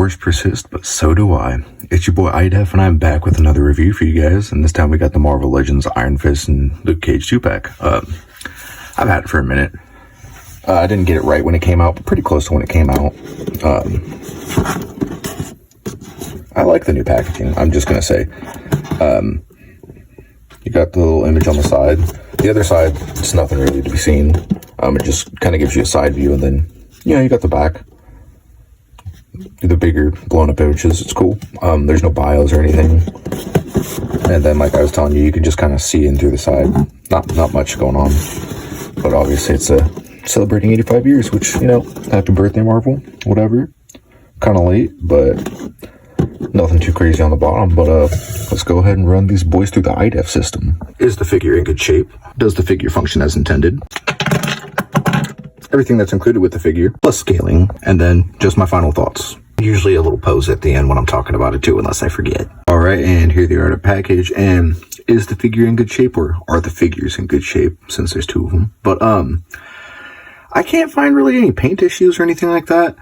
horrors persist, but so do I. It's your boy iDef, and I'm back with another review for you guys, and this time we got the Marvel Legends Iron Fist and Luke Cage 2-pack. I've had it for a minute. I didn't get it right when it came out, but pretty close to when it came out. I like the new packaging, I'm just going to say. You got the little image on the side. The other side, it's nothing really to be seen. It just kind of gives you a side view, and then, you got the back. The bigger blown up images. It's cool. There's no bios or anything, and then like I was telling you, you can just kind of see in through the side. Not much going on, but obviously it's celebrating 85 years, which, happy birthday, Marvel. Whatever. Kind of late, but nothing too crazy on the bottom. But let's go ahead and run these boys through the iDef system. Is the figure in good shape? Does the figure function as intended? Everything that's included with the figure, plus scaling, and then just my final thoughts. Usually a little pose at the end when I'm talking about it too, unless I forget. Alright, and here they are in a package. And is the figure in good shape, or are the figures in good shape, since there's two of them? But I can't find really any paint issues or anything like that.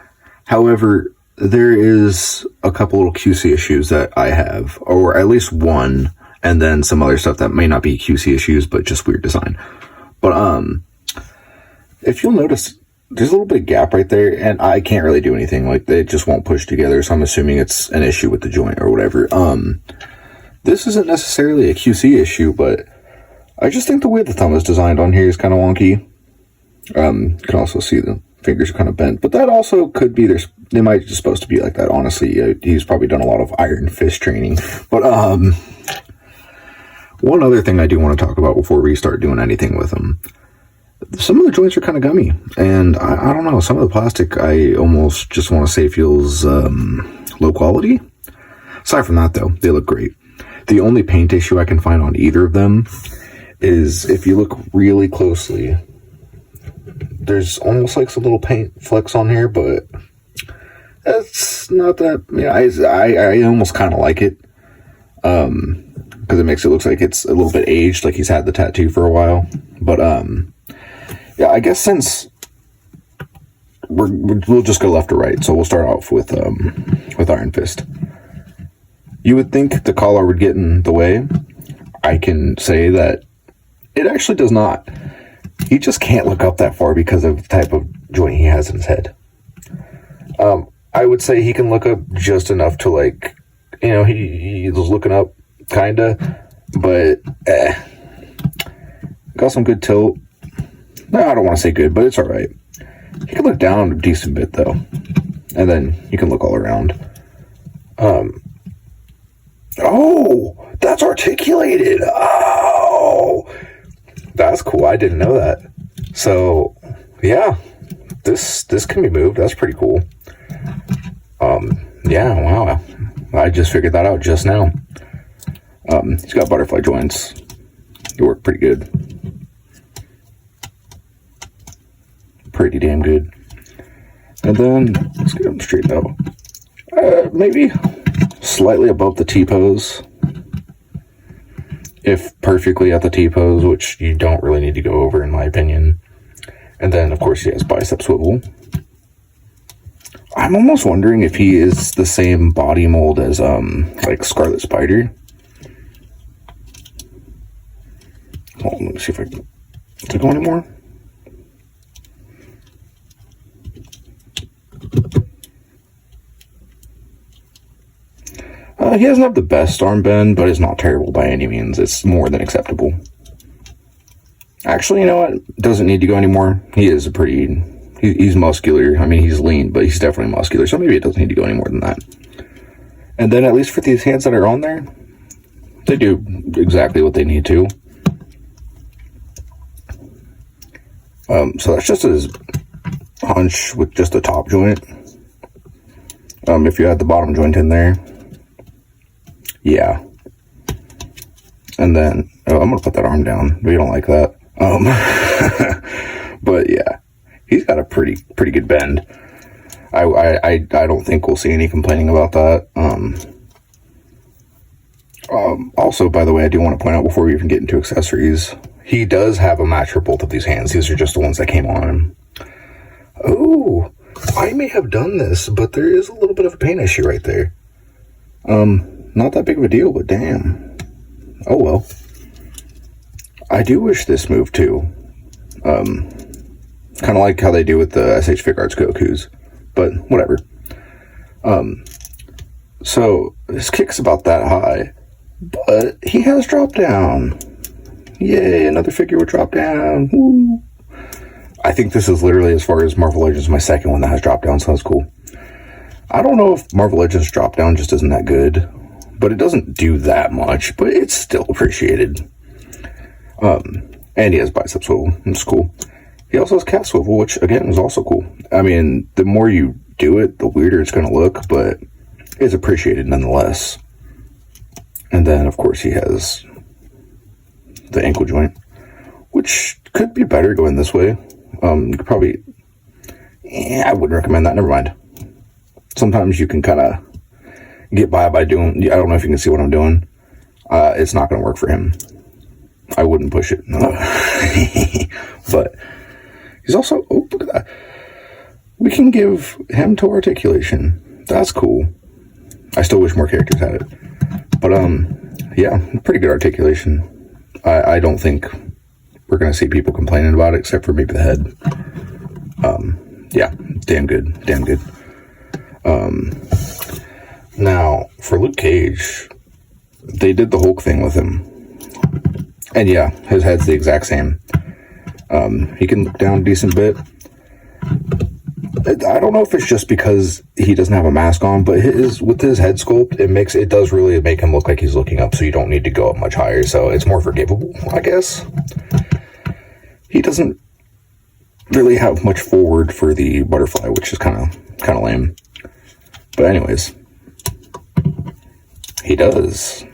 However, there is a couple little QC issues that I have, or at least one, and then some other stuff that may not be QC issues, but just weird design. But if you'll notice, there's a little bit of gap right there, and I can't really do anything. Like, it just won't push together, so I'm assuming it's an issue with the joint or whatever. This isn't necessarily a QC issue, but I just think the way the thumb is designed on here is kind of wonky. You can also see the fingers are kind of bent, but that also could be they might just supposed to be like that. Honestly, he's probably done a lot of Iron Fist training. But one other thing I do want to talk about before we start doing anything with him. Some of the joints are kind of gummy, and I don't know, some of the plastic I almost just want to say feels low quality. Aside from that, though, they look great. The only paint issue I can find on either of them is if you look really closely, there's almost like some little paint flecks on here, but it's not that. I almost kind of like it, because it makes it look like it's a little bit aged, like he's had the tattoo for a while. But yeah, I guess since we'll just go left or right, so we'll start off with Iron Fist. You would think the collar would get in the way. I can say that it actually does not. He just can't look up that far because of the type of joint he has in his head. I would say he can look up just enough to, like, he's looking up, kinda, but got some good tilt. No, I don't want to say good, but it's all right. He can look down a decent bit, though. And then you can look all around. Oh, that's articulated. Oh, that's cool. I didn't know that. So, yeah, this can be moved. That's pretty cool. Yeah, wow. I just figured that out just now. He's got butterfly joints. They work pretty good. Pretty damn good. And then let's get him straight out. Maybe slightly above the T-pose, if perfectly at the T-pose, which you don't really need to go over in my opinion. And then of course he has bicep swivel. I'm almost wondering if he is the same body mold as like Scarlet Spider. Hold on, let me see if I can. Does it go anymore? He doesn't have the best arm bend, but it's not terrible by any means. It's more than acceptable. Actually, you know what? Doesn't need to go anymore. He is he's muscular. I mean, he's lean, but he's definitely muscular. So maybe it doesn't need to go any more than that. And then at least for these hands that are on there, they do exactly what they need to. So that's just his hunch with just the top joint. If you had the bottom joint in there, yeah. And then I'm gonna put that arm down. We don't like that. But yeah, he's got a pretty good bend. I don't think we'll see any complaining about that. Also, by the way, I do want to point out before we even get into accessories, he does have a match for both of these hands. These are just the ones that came on him. Ooh, I may have done this, but there is a little bit of a paint issue right there. Not that big of a deal, but damn. Oh well. I do wish this moved too. Kind of like how they do with the SH Figuarts Gokus, but whatever. So his kick's about that high, but he has drop down. Yay, another figure with drop down. Woo. I think this is literally, as far as Marvel Legends, my second one that has drop down, so that's cool. I don't know if Marvel Legends drop down just isn't that good, but it doesn't do that much, but it's still appreciated. And he has bicep swivel, it's cool. He also has calf swivel, which again is also cool. I mean, the more you do it, the weirder it's going to look, but it's appreciated nonetheless. And then, of course, he has the ankle joint, which could be better going this way. You could probably, I wouldn't recommend that. Never mind. Sometimes you can kind of get by doing, I don't know if you can see what I'm doing. It's not going to work for him. I wouldn't push it. But he's also, oh, look at that. We can give him toe articulation. That's cool. I still wish more characters had it. But, yeah, pretty good articulation. I don't think we're going to see people complaining about it, except for maybe the head. Yeah, damn good. Damn good. Now, for Luke Cage, they did the Hulk thing with him. And yeah, his head's the exact same. He can look down a decent bit. I don't know if it's just because he doesn't have a mask on, but with his head sculpt, it does really make him look like he's looking up, so you don't need to go up much higher, so it's more forgivable, I guess. He doesn't really have much forward for the butterfly, which is kind of lame. But anyways, he does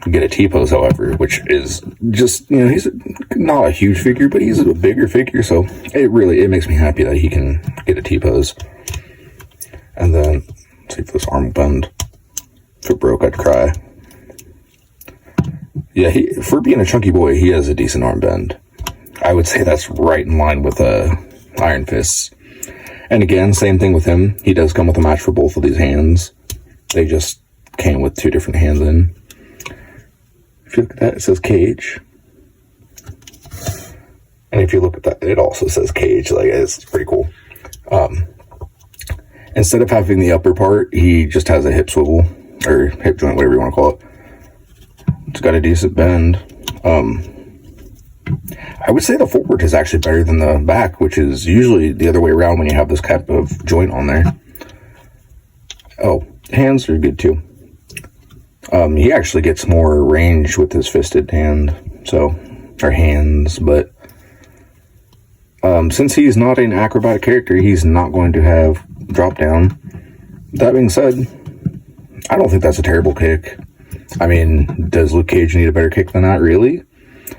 get a T-pose, however, which is just, he's not a huge figure, but he's a bigger figure, so it makes me happy that he can get a T-pose. And then, let's see if this arm will bend. If it broke, I'd cry. Yeah, for being a chunky boy, he has a decent arm bend. I would say that's right in line with Iron Fists. And again, same thing with him. He does come with a match for both of these hands. They just came with two different hands in. If you look at that, it says Cage. And if you look at that, it also says Cage. Like, it's pretty cool. Instead of having the upper part, he just has a hip swivel, or hip joint, whatever you want to call it. It's got a decent bend. I would say the forward is actually better than the back, which is usually the other way around when you have this type of joint on there. Oh, hands are good too. He actually gets more range with his fisted hand, or hands, but since he's not an acrobatic character, he's not going to have drop down. That being said, I don't think that's a terrible kick. I mean, does Luke Cage need a better kick than that, really?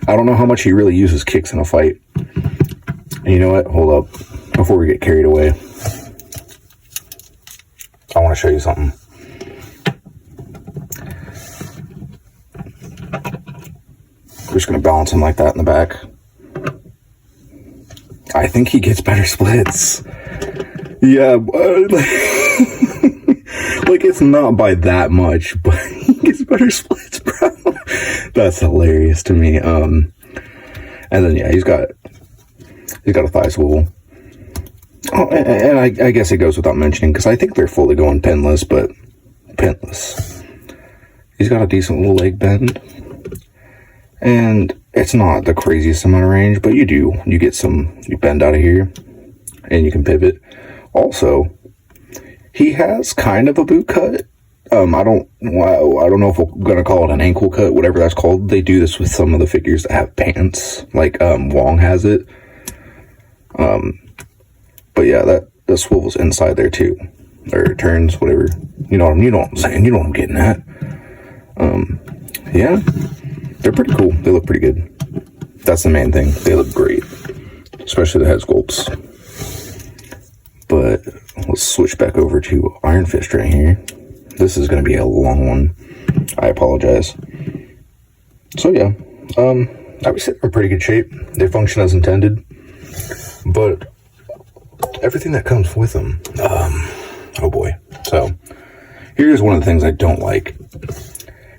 I don't know how much he really uses kicks in a fight. And you know what? Hold up. Before we get carried away, I want to show you something. We're just going to balance him like that in the back. I think he gets better splits. Yeah, like it's not by that much, but he gets better splits, bro. That's hilarious to me. And then yeah, he's got a thigh swivel. Oh, and I guess it goes without mentioning, because I think they're fully going pinless, but pinless. He's got a decent little leg bend. And it's not the craziest amount of range, but you bend out of here, and you can pivot. Also, he has kind of a boot cut. I don't know if we're gonna call it an ankle cut, whatever that's called. They do this with some of the figures that have pants, like Wong has it. But yeah, that swivels inside there too, or turns, whatever. You know what I'm saying. You know what I'm getting at. Yeah, they're pretty cool. They look pretty good. That's the main thing. They look great, especially the head sculpts. But let's switch back over to Iron Fist right here. This is going to be a long one. I apologize. So yeah, I would say they're in pretty good shape. They function as intended. But everything that comes with them. Oh boy. So here's one of the things I don't like.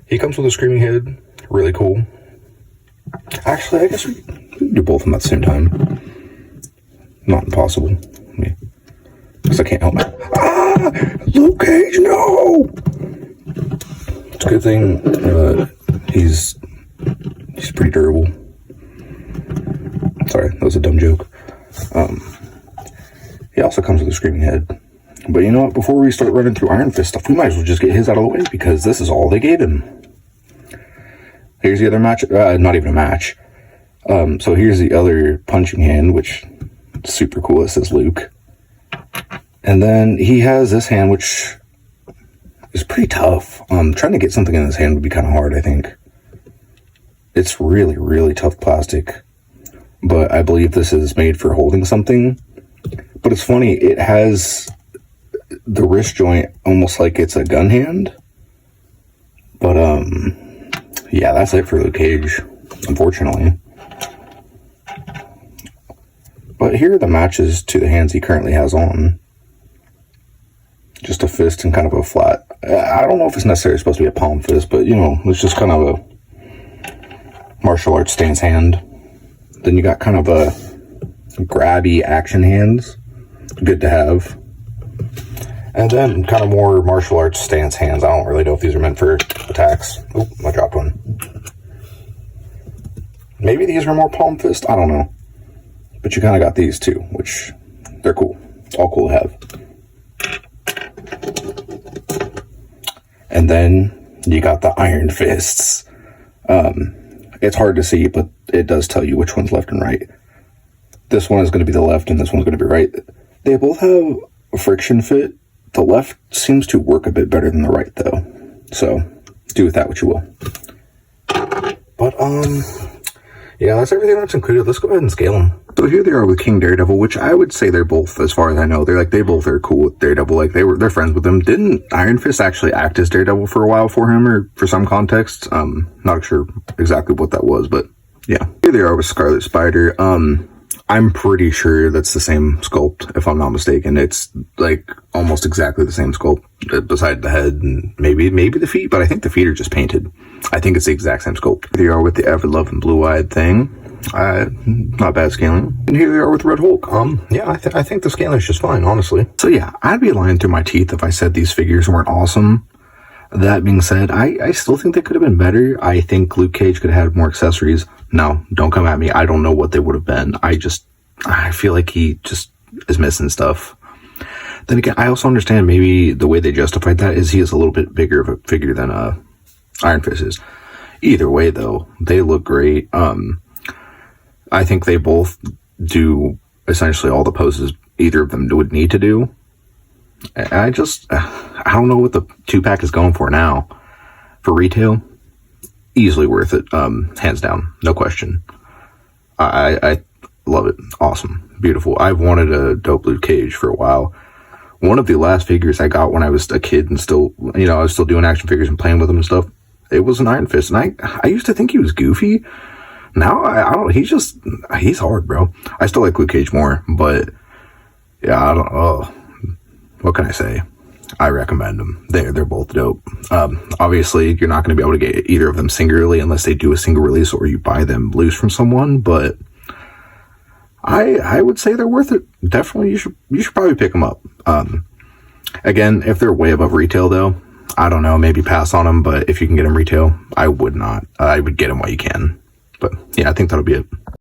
He comes with a screaming head, really cool. Actually, I guess we can do both of them at the same time. Not impossible. Because I can't help it. Ah! Luke Cage, no! It's a good thing he's pretty durable. Sorry, that was a dumb joke. He also comes with a screaming head. But you know what? Before we start running through Iron Fist stuff, we might as well just get his out of the way because this is all they gave him. Here's the other match. Not even a match. So here's the other punching hand, which is super cool. It says Luke. And then he has this hand, which is pretty tough. Trying to get something in this hand would be kind of hard, I think. It's really, really tough plastic. But I believe this is made for holding something. But it's funny, it has the wrist joint almost like it's a gun hand. But, yeah, that's it for Luke Cage, unfortunately. But here are the matches to the hands he currently has on. Just a fist and kind of a flat. I don't know if it's necessarily supposed to be a palm fist, but, you know, it's just kind of a martial arts stance hand. Then you got kind of a grabby action hands. Good to have. And then kind of more martial arts stance hands. I don't really know if these are meant for attacks. Oh, I dropped one. Maybe these are more palm fist. I don't know. But you kind of got these too, which they're cool. It's all cool to have. And then you got the Iron Fists. It's hard to see, but it does tell you which one's left and right. This one is going to be the left and this one's going to be right. They both have a friction fit. The left seems to work a bit better than the right, though. So, do with that what you will. But, yeah, that's everything that's included. Let's go ahead and scale them. So here they are with King Daredevil, which I would say they're both, as far as I know, they both are cool with Daredevil. Like, they're friends with him. Didn't Iron Fist actually act as Daredevil for a while for him, or for some context? Not sure exactly what that was, but yeah. Here they are with Scarlet Spider. I'm pretty sure that's the same sculpt, if I'm not mistaken. It's like almost exactly the same sculpt, beside the head and maybe the feet, but I think the feet are just painted. I think it's the exact same sculpt. Here they are with the ever-loving blue-eyed thing. Not bad scaling. And here they are with Red Hulk. Yeah, I think the scaling is just fine, honestly. So yeah, I'd be lying through my teeth if I said these figures weren't awesome. That being said, I still think they could have been better. I think Luke Cage could have had more accessories. No, don't come at me. I don't know what they would have been. I feel like he just is missing stuff. Then again, I also understand maybe the way they justified that is he is a little bit bigger of a figure than Iron Fist is. Either way, though, they look great. I think they both do essentially all the poses either of them would need to do. I don't know what the 2-pack is going for now. For retail, easily worth it. Hands down, no question. I love it. Awesome. Beautiful. I've wanted a dope Luke Cage for a while. One of the last figures I got when I was a kid and still, you know, I was still doing action figures and playing with them and stuff. It was an Iron Fist. And I used to think he was goofy. Now, I don't, he's hard, bro. I still like Luke Cage more, but yeah, what can I say? I recommend them. They're both dope. Obviously, you're not going to be able to get either of them singularly unless they do a single release or you buy them loose from someone, but I would say they're worth it. Definitely, you should probably pick them up. Again, if they're way above retail, though, I don't know, maybe pass on them, but if you can get them retail, I would not. I would get them while you can. But yeah, I think that'll be it.